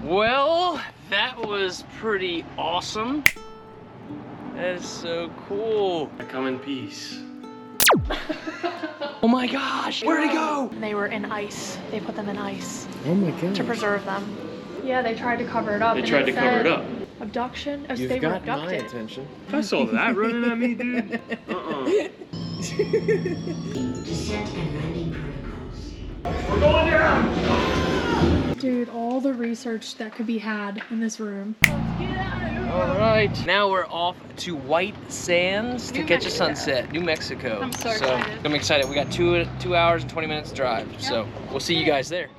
Well, that was pretty awesome. That is so cool. I come in peace. Oh my gosh, where'd it go? They were in ice. They put them in ice. Oh my god. To preserve them. Yeah, they tried to cover it up. They tried to cover it up. Abduction? Oh, You've they were got my abducted. attention. If I saw that running at me, dude. We're going down! Dude, all the research that could be had in this room. Alright, now we're off to White Sands to catch a sunset. New Mexico. I'm so excited. I'm excited. We got 2 hours and 20 minutes drive. Yep. So we'll see you guys there.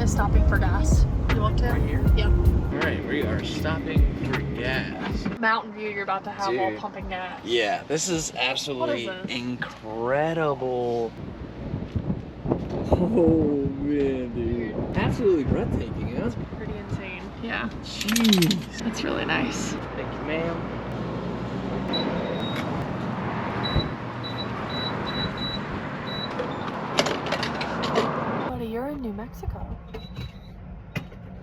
Is stopping for gas. You want to? Right here? Yep. Alright, we are stopping for gas. Mountain view you're about to have while pumping gas. Yeah, this is absolutely incredible. Oh man, dude. Absolutely breathtaking, huh? That's pretty insane. Yeah. Jeez. That's really nice. Thank you, ma'am. You're in New Mexico.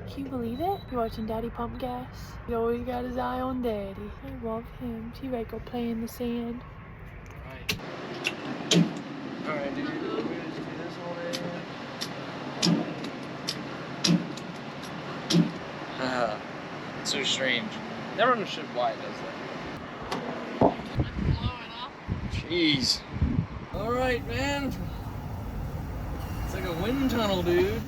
Can you believe it? You're watching Daddy pump gas. He always got his eye on Daddy. I love him. T-Ray go play in the sand. Alright, dude. We're gonna just do this all day. It's so strange. Never understood why it does that. Jeez. Alright, man. It's like a wind tunnel, dude.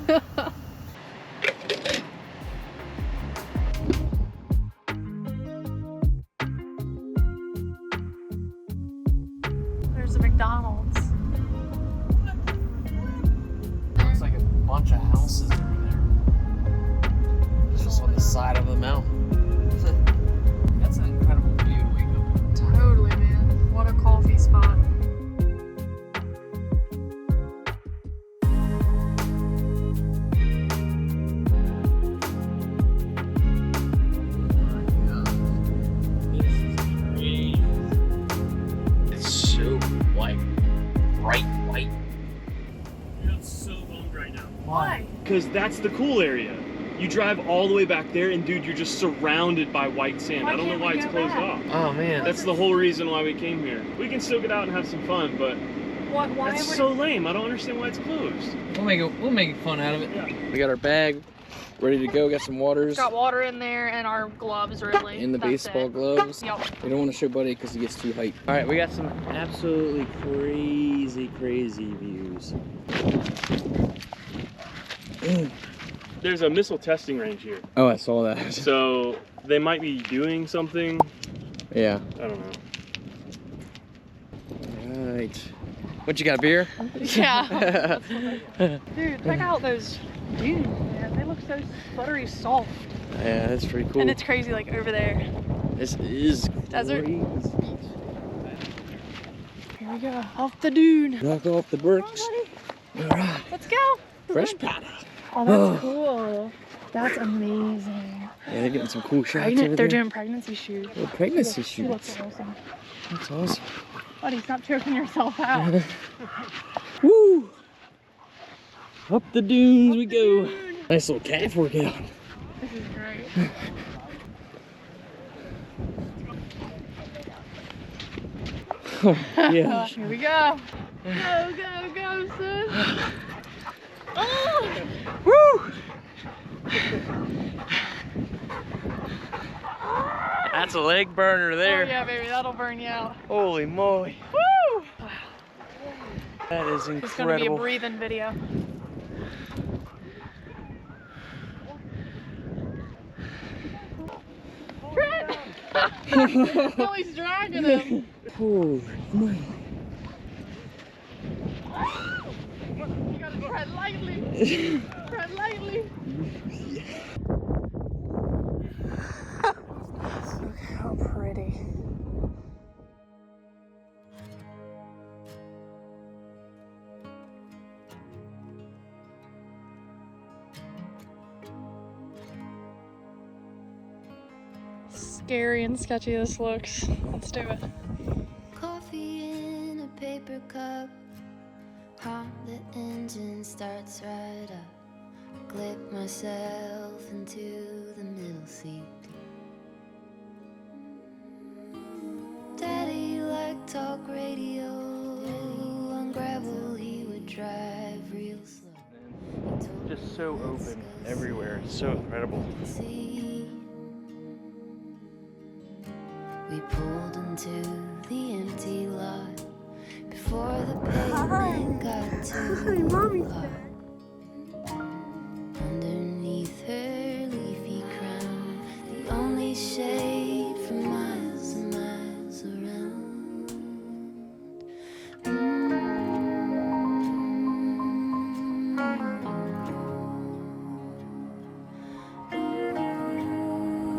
There's a McDonald's. Looks like a bunch of houses over there. Just on the side of the mountain. That's an incredible view to wake up in. Totally, man. What a coffee spot. Why? Because that's the cool area. You drive all the way back there and dude, you're just surrounded by white sand. I don't know why it's closed off. Oh man. That's the whole reason why we came here. We can still get out and have some fun, but why that's so lame. I don't understand why it's closed. We'll make fun out of it. Yeah. We got our bag ready to go, got some waters. Got water in there and our gloves really. And the baseball gloves. Yep. We don't want to show Buddy because he gets too hyped. Alright, we got some absolutely crazy views. There's a missile testing range here. Oh, I saw that. So they might be doing something. Yeah. I don't know. Alright. What, you got, a beer? Yeah. Dude, check out those dunes, man. They look so buttery soft. Yeah, that's pretty cool. And it's crazy, like over there. This is desert. crazy. Here we go. Off the dune. Knock off the bricks. Alright. Let's go. Fresh powder. Oh, that's cool. That's amazing. Yeah, they're getting some cool shots over They're there. doing pregnancy shoots. Oh, pregnancy She looks shoots. awesome. That's awesome. Buddy, stop choking yourself out. Woo! Up the dunes we go. Nice little calf workout. This is great. Yeah. Here we go. Go, go, go, sis. Oh! a leg burner there. Oh yeah, baby, that'll burn you out. Holy moly. Woo! Wow. That is incredible. It's gonna be a breathing video. No, he's dragging him. Holy moly. You gotta tread lightly. Tread lightly. Look how pretty. Scary and sketchy this looks. Let's do it. Coffee in a paper cup. The engine starts right up. Clip myself into the middle seat. Daddy liked talk radio. On gravel he would drive real slow. Just so open everywhere. It's so incredible. We pulled into the empty lot before the pavement got too hot. Underneath her leafy crown, the only shade for miles and miles around.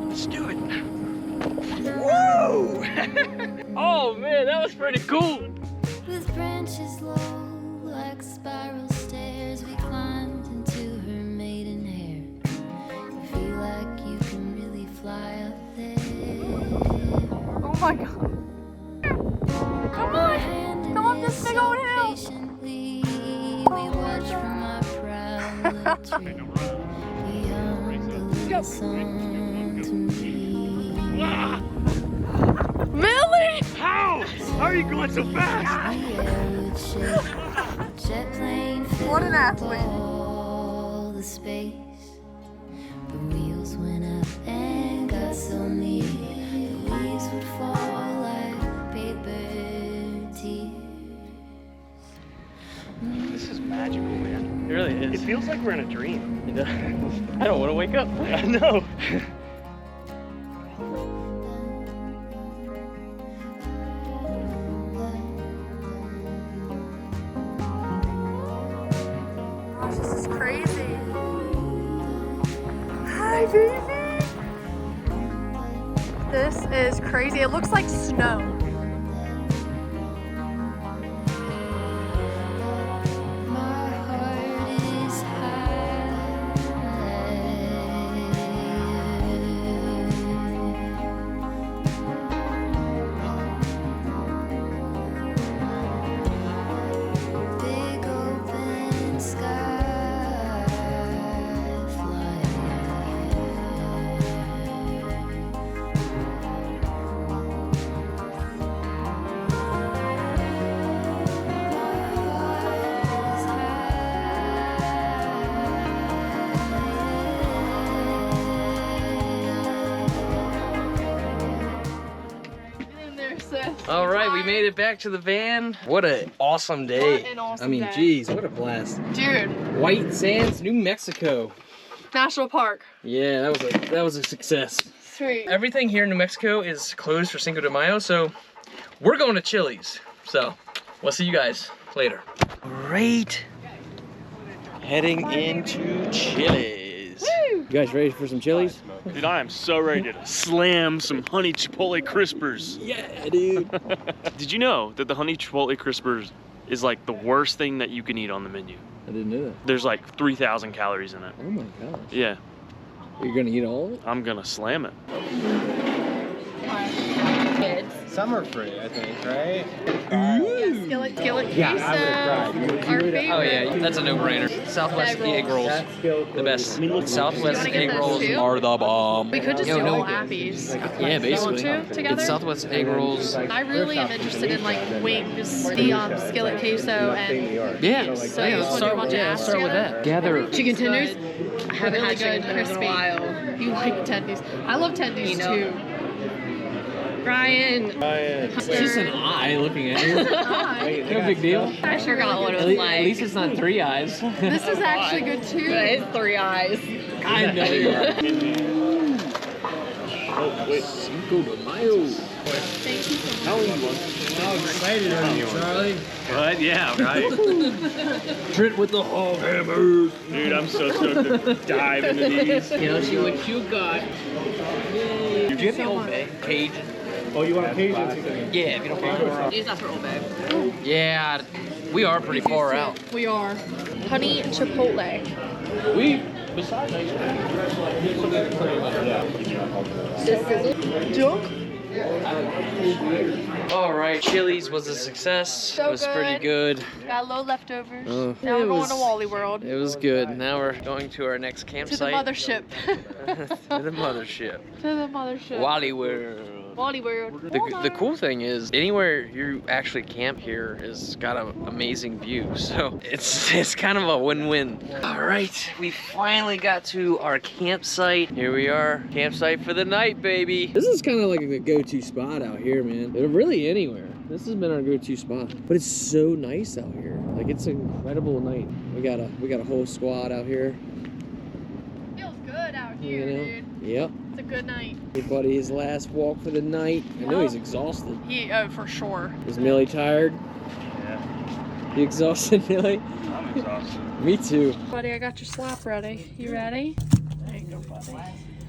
Let's do it. Whoa! Oh man, that was pretty cool. With branches low like spiral stairs, we climbed into her maiden hair. You feel like you can really fly up there. Oh my god. Come on! Come up this big old hill! Patiently, we watched from our proud tree. Beyond the little song to me. Millie! How? How are you going so fast? What an athlete. All the space. The wheels went up and got so near. The leaves would fall like paper tears. This is magical, man. It really It is. feels like we're in a dream. It does. I don't want to wake up. I know. Gosh, this is crazy. Hi, baby. This is crazy. It looks like snow. My heart is high. Big open sky, flying Get in there, sis. All right, we made it back to the van. What an awesome day. What an awesome I mean, day. geez, what a blast. Dude, White Sands, New Mexico. National Park. Yeah, that was a success. Sweet. Everything here in New Mexico is closed for Cinco de Mayo, so we're going to Chili's. So we'll see you guys later. Great. Heading into Chili's. Woo! You guys ready for some Chili's? Dude, I am so ready to slam some honey chipotle crispers. Yeah, dude. Did you know that the honey chipotle crispers is like the worst thing that you can eat on the menu? I didn't know that. There's like 3,000 calories in it. Oh my gosh. Yeah, You're gonna eat all of it? I'm gonna slam it. Some are free, I think, right? Skillet queso. Yeah, I would've tried. Our favorite. Oh yeah, that's a no-brainer. Southwest Egg egg rolls, the best. Southwest You wanna get egg those rolls too? are the bomb. We could just do all Appies. Yeah, basically. You want to together? It's Southwest egg rolls. I really am interested in like wings, the skillet queso, and Yeah, So yeah, you let's wanna do a start, bunch of let's apps start with together? that. Gather. chicken tenders. I haven't had chicken tenders in a while. You like tendies? I love tendies too. Ryan. It's just an eye looking at you. No big deal. I forgot what it was like. At least it's not 3 eyes. This is actually good too. But it's 3 eyes. I know you are. Oh, wait. Cinco de Mayo. Thank you so much. How excited are you, Charlie? What? Yeah, right. Trent with the hog hammers. Dude, I'm so stoked to dive into these. Tell see what you got. Do you have the Old Bay? Cajun? Oh, you want Cajun? Yeah, if you don't mind. Use that for Old Bay. Yeah, we are pretty far out. We are. Honey and chipotle. We, besides ice cream. Junk? All right, Chili's was a success. So it was pretty good. Got a low leftovers. Oh, Now it we're going was- to Wally World. It was good. Now we're going to our next To the campsite. mothership. To the mothership. To the mothership. Wally World. Wally World. The cool thing is, anywhere you actually camp here has got an amazing view. So it's kind of a win-win. All right, we finally got to our campsite. Here we are, campsite for the night, baby. This is kind of like a go-to spot out here, man. Really anywhere. This has been our go-to spot. But it's so nice out here. Like, it's an incredible night. We got a whole squad out here. Feels good out You here, know? dude. Yep. It's a good night. Everybody, his last walk for the night. I know he's exhausted. Oh, for sure. Is Millie tired? Yeah, You exhausted, Millie? I'm exhausted. Me too. Buddy, I got your slap ready. You ready? There you go, buddy.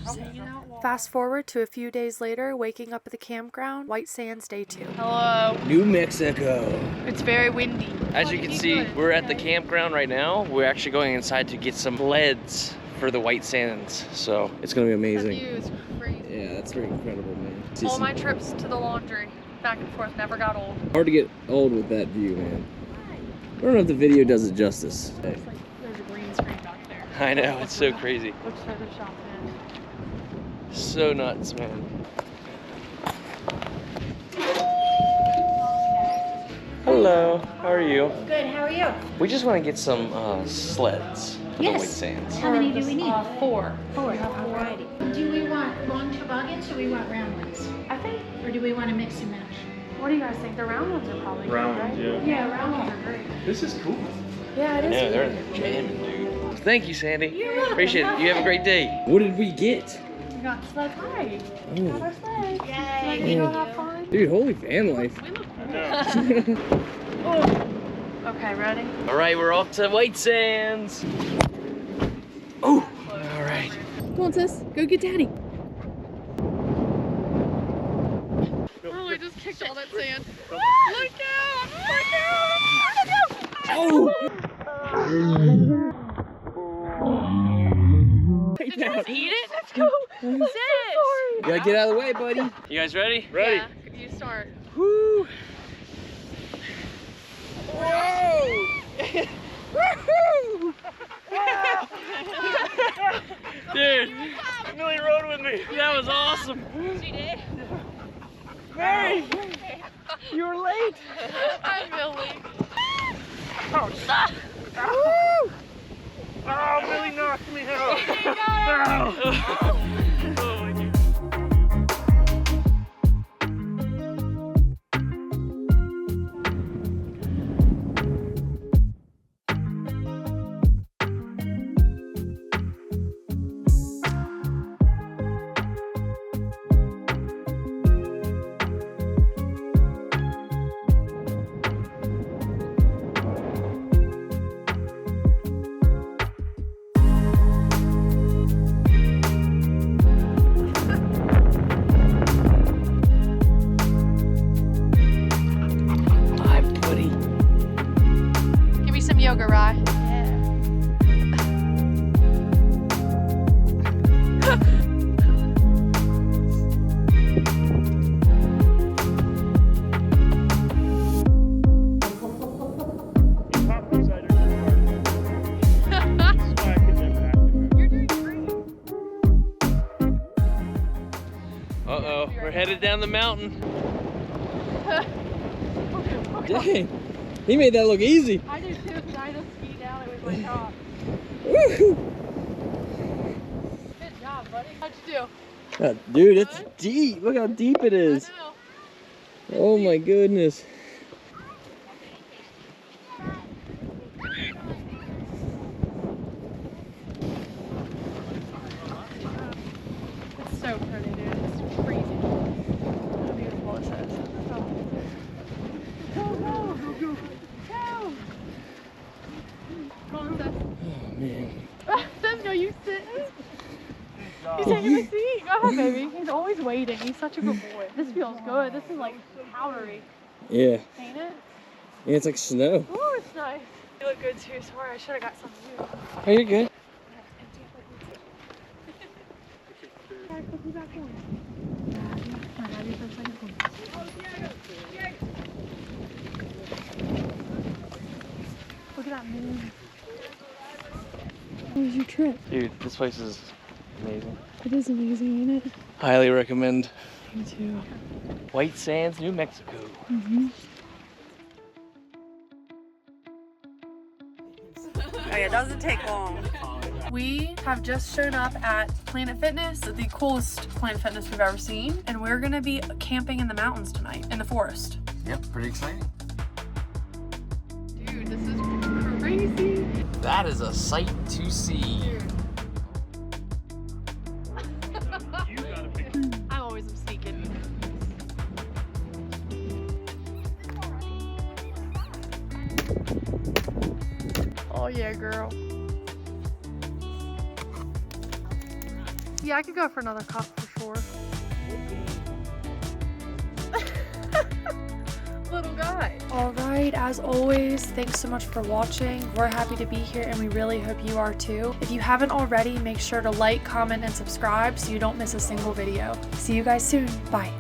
Just hanging out. Fast forward to a few days later, waking up at the campground, White Sands Day 2. Hello. New Mexico. It's very windy. As you can see, we're at the campground right now. We're actually going inside to get some sleds for the White Sands. So it's gonna be The amazing. view is crazy. Yeah, that's pretty incredible, man. See All some- my trips to the laundry, back and forth, never got old. Hard to get old with that view, man. I don't know if the video does it justice. Looks like there's a green screen back there. I know, it's so crazy. Looks like the shop in. So nuts, man. Hello, how are you? Good, how are you? We just want to get some sleds for the Yes. White Sands. How many do we need? 4. Four, alrighty. Do we want long toboggans or we want round ones? I think, Or do we want to mix and match? what do you guys think? The round ones are probably Round good, ones, right? yeah. Yeah, round ones are great. This is cool. Yeah, it is. Yeah, they're jamming, dude. Thank you, Sandy. Appreciate it. You have a great day. What did we get? We got sled ride. Oh, Got our sled. Yay. Like, you know, have fun. dude, holy van life. We look I know. Okay, ready? All right, we're off to White Sands. Oh, all right. Come on, sis. Go get daddy. Oh, I just kicked all that sand. Look out! Look out! Oh! Did you just eat it? Let's go. Sis! You gotta get out of the way, buddy. You guys ready? Ready. Yeah, you start. Woo! Whoa! Dude, Millie rode with me. That was awesome. She did. Mary, you were late. I'm Millie. Oh, Millie knocked me out. Hi, buddy. Give me some yoga, Rye. Uh-oh, we're headed down the mountain. Dang, he made that look easy. I do too, because I just ski down. It was like, oh, Woohoo! good job, buddy. How'd you do? Dude, it's deep. Look how deep it is. I know. Oh my goodness. It's so pretty, dude. It's crazy. How beautiful this is. Go, go, go, go. Go. Come on, Seth. Oh man. Seth, no, you sit. He's taking the seat. Go ahead, baby. He's always waiting. He's such a good boy. This feels good. This is like powdery. Yeah. Ain't it? Yeah, it's like snow. Ooh, it's nice. You look good too. Sorry, I should have got some of you. Oh, you're good. Look at that moon. How was your trip? Dude, this place is amazing. It is amazing, ain't it? Highly recommend. Me too. White Sands, New Mexico. Okay, it doesn't take long. We have just shown up at Planet Fitness, the coolest Planet Fitness we've ever seen, and we're gonna be camping in the mountains tonight, in the forest. Yep, pretty exciting. Dude, this is crazy. That is a sight to see. I'm always sneaking. Oh yeah, girl. Yeah, I could go for another cup for sure. Little guy. Alright, as always, thanks so much for watching. We're happy to be here and we really hope you are too. If you haven't already, make sure to like, comment, and subscribe so you don't miss a single video. See you guys soon. Bye.